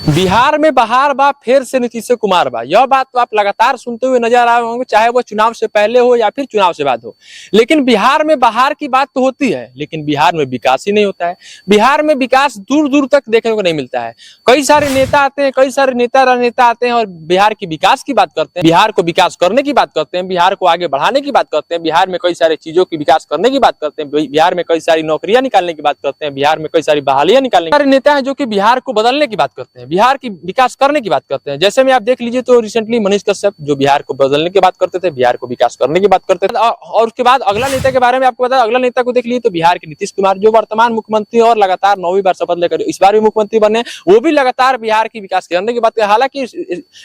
बिहार में बहार बा फिर से नीतीश कुमार बा, यह बात तो आप लगातार सुनते हुए नजर आ रहे होंगे, चाहे वो चुनाव से पहले हो या फिर चुनाव से बाद हो। लेकिन बिहार में बहार की बात तो होती है, लेकिन बिहार में विकास ही नहीं होता है। बिहार में विकास दूर दूर तक देखने को नहीं मिलता है। कई सारे नेता आते हैं, कई सारे नेता राजनेता आते हैं और बिहार की विकास की बात करते हैं, बिहार को विकास करने की बात करते हैं, बिहार को आगे बढ़ाने की बात करते हैं, बिहार में कई सारी चीजों की विकास करने की बात करते हैं, बिहार में कई सारी नौकरियां निकालने की बात करते हैं, बिहार में कई सारी बहालियां निकालने की। सारे नेता हैं जो कि बिहार को बदलने की बात करते हैं, बिहार की विकास करने की बात करते हैं। जैसे में आप देख लीजिए तो रिसेंटली मनीष कश्यप जो बिहार को बदलने की बात करते थे, बिहार को विकास करने की बात करते थे। और उसके बाद अगला नेता के बारे में आपको बता, अगला नेता को देख लीजिए तो बिहार के नीतीश कुमार जो वर्तमान मुख्यमंत्री और लगातार 9वीं बार शपथ लेकर इस बार भी मुख्यमंत्री बने, वो भी लगातार बिहार की विकास करने की बात है। हालांकि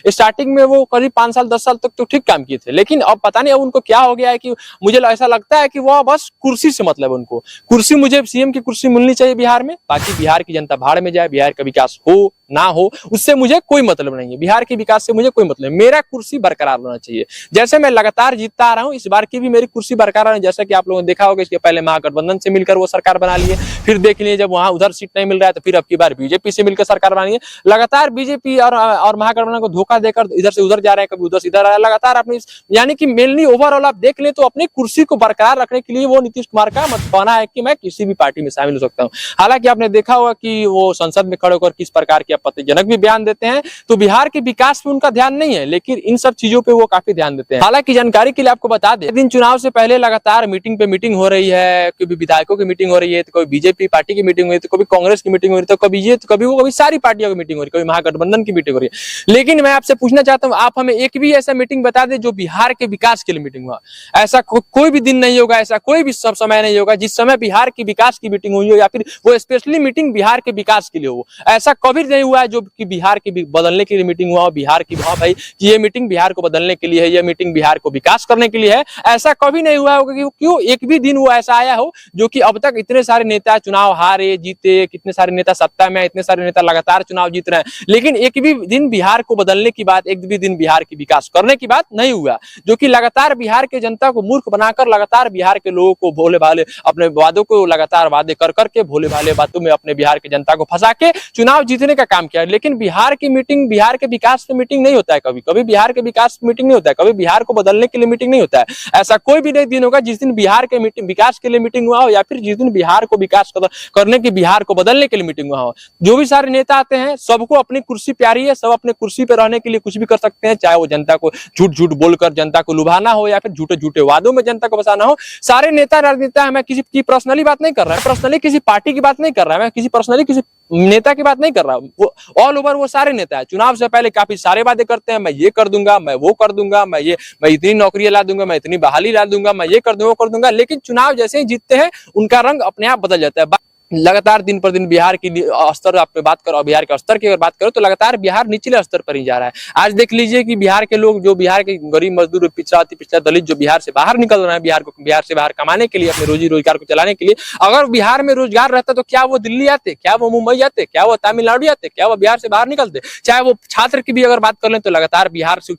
स्टार्टिंग में वो करीब 5 साल 10 साल तक तो ठीक काम किए थे, लेकिन अब पता नहीं अब उनको क्या हो गया है कि मुझे ऐसा लगता है कि वो बस कुर्सी से मतलब उनको कुर्सी, मुझे सीएम की कुर्सी मिलनी चाहिए बिहार में, बाकी बिहार की जनता भाड़ में जाए, बिहार का विकास हो ना हो उससे मुझे कोई मतलब नहीं है, बिहार के विकास से मुझे कोई मतलब, मेरा कुर्सी बरकरार होना चाहिए। जैसे मैं लगातार जीतता आ रहा हूं, इस बार की भी मेरी कुर्सी बरकरार है। जैसा कि आप लोगों ने देखा होगा, इसके पहले महागठबंधन से मिलकर वो सरकार बना लिए, फिर देख लिए जब वहां उधर सीट नहीं मिल रहा है तो फिर अब की बार बीजेपी से मिलकर सरकार बना लिए। लगातार बीजेपी और महागठबंधन को धोखा देकर इधर से उधर जा रहे हैं, कभी उधर से इधर आ रहा है लगातार अपनी, यानी कि मेनली ओवरऑल आप देख ले तो अपनी कुर्सी को बरकरार रखने के लिए वो नीतीश कुमार का मत कहना है कि मैं किसी भी पार्टी में शामिल हो सकता हूँ। हालांकि आपने देखा होगा कि वो संसद में खड़े होकर किस प्रकार के आपत्तिजनक भी बयान देते हैं, तो बिहार के विकास पे उनका ध्यान नहीं है, लेकिन इन सब चीजों पे वो काफी ध्यान देते हैं। हालांकि जानकारी के लिए आपको बता दें, दिन चुनाव से पहले लगातार मीटिंग पे मीटिंग हो रही है, कभी विधायकों की मीटिंग हो रही है, तो कभी बीजेपी पार्टी की मीटिंग हो रही है, तो कभी कांग्रेस की मीटिंग हो रही है, तो कभी ये तो कभी वो, कभी सारी पार्टियों की मीटिंग हो रही है, कभी महागठबंधन की मीटिंग हो रही है। लेकिन मैं आपसे पूछना चाहता हूँ, आप हमें एक भी ऐसा मीटिंग बता दें जो बिहार के विकास के लिए मीटिंग हुआ। ऐसा कोई भी दिन नहीं होगा, ऐसा कोई भी सब समय नहीं होगा जिस समय बिहार की विकास की मीटिंग हुई हो या फिर वो स्पेशली मीटिंग बिहार के विकास के लिए हो। ऐसा कभी नहीं हुआ है जो कि बिहार के बदलने के लिए मीटिंग हुआ, बिहार की हाँ भाई कि ये मीटिंग बिहार को बदलने के लिए है, ये मीटिंग बिहार को विकास करने के लिए है। ऐसा कभी नहीं हुआ होगा कि क्यों एक भी दिन वो ऐसा आया हो जो कि अब तक इतने सारे नेता चुनाव हारे जीते, कितने सारे नेता सत्ता में, इतने सारे नेता लगातार चुनाव जीत रहे हैं, लेकिन एक भी दिन बिहार को बदलने की बात, एक भी दिन बिहार की विकास करने की बात नहीं हुआ, जो कि लगातार बिहार के जनता को मूर्ख बनाकर, लगातार बिहार के लोगों को भोले भाले अपने वादों को लगातार वादे कर करके भोले भाले बातों में अपने बिहार की जनता को फंसा के चुनाव जीतने का काम किया। लेकिन बिहार की मीटिंग, बिहार के विकास पे मीटिंग नहीं होता है, कभी कभी बिहार के विकास मीटिंग नहीं होता है, कभी बिहार को बदलने के लिए मीटिंग नहीं होता है। ऐसा कोई भी नहीं दिन होगा जिस दिन बिहार के विकास के लिए मीटिंग हुआ हो या फिर जिस दिन बिहार को विकास करने की, बिहार को बदलने के लिए मीटिंग हुआ हो। जो भी सारे नेता आते हैं सबको अपनी कुर्सी प्यारी है, सब अपने कुर्सी पे रहने के लिए कुछ भी कर सकते हैं, चाहे वो जनता को झूठ झूठ बोलकर जनता को लुभाना हो या फिर झूठे झूठे वादों में जनता को बसाना हो। सारे नेता राजनेता, मैं किसी की पर्सनली बात नहीं कर रहा है, पर्सनली किसी पार्टी की बात नहीं कर रहा है, मैं किसी पर्सनली किसी नेता की बात नहीं कर रहा, वो ऑल ओवर वो सारे नेता है। चुनाव से पहले काफी सारे वादे करते हैं, मैं ये कर दूंगा, मैं वो कर दूंगा, मैं इतनी नौकरियां ला दूंगा, मैं इतनी बहाली ला दूंगा, मैं ये कर दूंगा, वो कर दूंगा, लेकिन चुनाव जैसे ही जीतते हैं उनका रंग अपने आप बदल जाता है। लगातार दिन पर दिन बिहार की स्तर आप बात करो, बिहार के स्तर की अगर बात करो तो लगातार बिहार निचले स्तर पर ही जा रहा है। आज देख लीजिए कि बिहार के लोग, जो बिहार के गरीब मजदूर, पिछड़ा दलित जो बिहार से बाहर निकल रहे हैं, बिहार से बाहर कमाने के लिए, अपने रोजी रोजगार को चलाने के लिए, अगर बिहार में रोजगार रहता तो क्या वो दिल्ली आते, क्या वो मुंबई आते, क्या वो तमिलनाडु आते, क्या वो बिहार से बाहर निकलते? चाहे वो छात्र की भी अगर बात कर लें तो लगातार बिहार से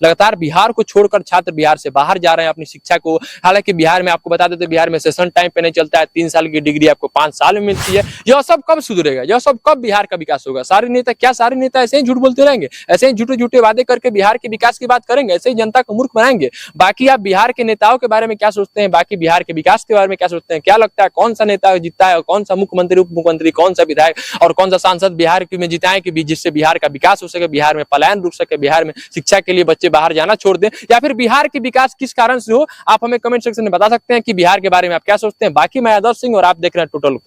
लगातार बिहार को छोड़कर छात्र बिहार से बाहर जा रहे हैं अपनी शिक्षा को। हालांकि बिहार में आपको बता देते, बिहार में सेशन टाइम पे नहीं चलता है, 3 साल की डिग्री आपको 5 साल में मिलती है। यह सब कब सुधरेगा? यह सब कब बिहार का विकास होगा? सारे नेता ऐसे ही झूठ बोलते रहेंगे, ऐसे ही झूठे झूठे वादे करके बिहार के विकास की बात करेंगे, ऐसे ही जनता को मूर्ख बनाएंगे। बाकी आप बिहार के नेताओं के बारे में क्या सोचते हैं, बाकी बिहार के विकास के बारे में क्या सोचते हैं? क्या लगता है कौन सा नेता जीतता है, कौन सा मुख्यमंत्री, उप मुख्यमंत्री, कौन सा विधायक और कौन सा सांसद बिहार में जिताएं कि जिससे बिहार का विकास हो सके, बिहार में पलायन रुक सके, बिहार में शिक्षा के लिए बच्चे बाहर जाना छोड़ दें, या फिर बिहार की विकास किस कारण से हो? आप हमें कमेंट सेक्शन में बता सकते हैं कि बिहार के बारे में आप क्या सोचते हैं। बाकी मैं आदर्श सिंह और आप देख रहे हैं टोटल।